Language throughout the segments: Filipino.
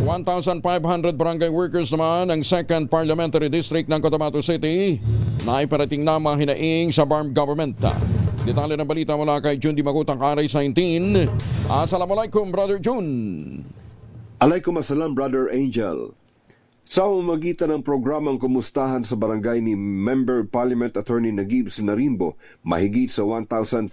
1,500 barangay workers naman ang 2nd Parliamentary District ng Cotabato City na iparating na mahinaing sa BARM government. Detalye ng balita mula kay Jun Di Magutang, Aris 19. Assalamualaikum, Brother Jun. Alaikum assalam, Brother Angel. Sa pamamagitan ng programang Kumustahan sa Barangay ni Member Parliament Attorney Nagib Sinarimbo, mahigit sa 1,500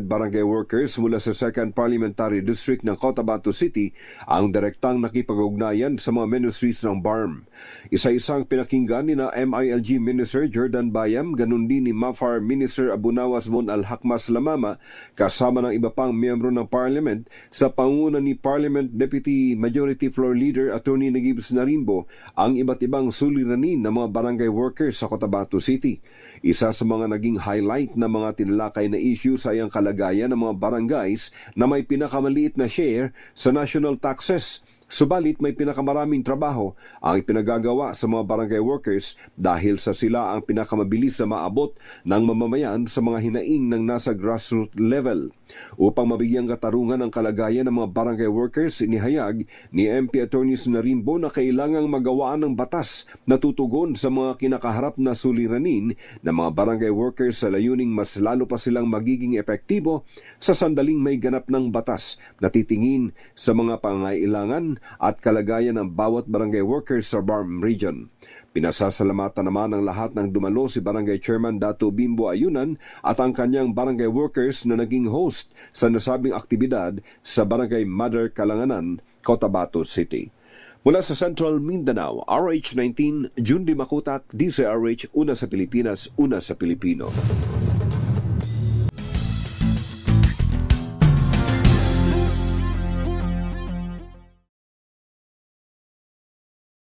barangay workers mula sa 2nd Parliamentary District ng Cotabato City ang direktang nakipag-ugnayan sa mga ministries ng BARM. Isa-isang pinakinggan ni na MILG Minister Jordan Bayam, ganun din ni MAFAR Minister Abunawas Mon Al-Hakmas Lamama, kasama ng iba pang miyembro ng Parliament sa pangunguna ni Parliament Deputy Majority Floor Leader Attorney Nagib Sinarimbo ang iba't ibang suliranin ng mga barangay workers sa Cotabato City. Isa sa mga naging highlight na mga tinalakay na issues ay ang kalagayan ng mga barangays na may pinakamaliit na share sa national taxes. Subalit may pinakamaraming trabaho ang ipinagagawa sa mga barangay workers dahil sa sila ang pinakamabilis na maabot ng mamamayan sa mga hinaing ng nasa grassroots level. Upang mabigyang katarungan ang kalagayan ng mga barangay workers, inihayag ni MP Attorney Sinarimbo na kailangang magawaan ng batas na tutugon sa mga kinakaharap na suliranin ng mga barangay workers sa layuning mas lalo pa silang magiging epektibo sa sandaling may ganap ng batas na titingin sa mga pangailangan at kalagayan ng bawat barangay workers sa BARM region. Pinasasalamatan naman ng lahat ng dumalo si Barangay Chairman Dato Bimbo Ayunan at ang kanyang barangay workers na naging host sa nasabing aktibidad sa Barangay Mother Kalanganan, Cotabato City. Mula sa Central Mindanao, RH19, Jun Di Makutak, DCRH, una sa Pilipinas, una sa Pilipino.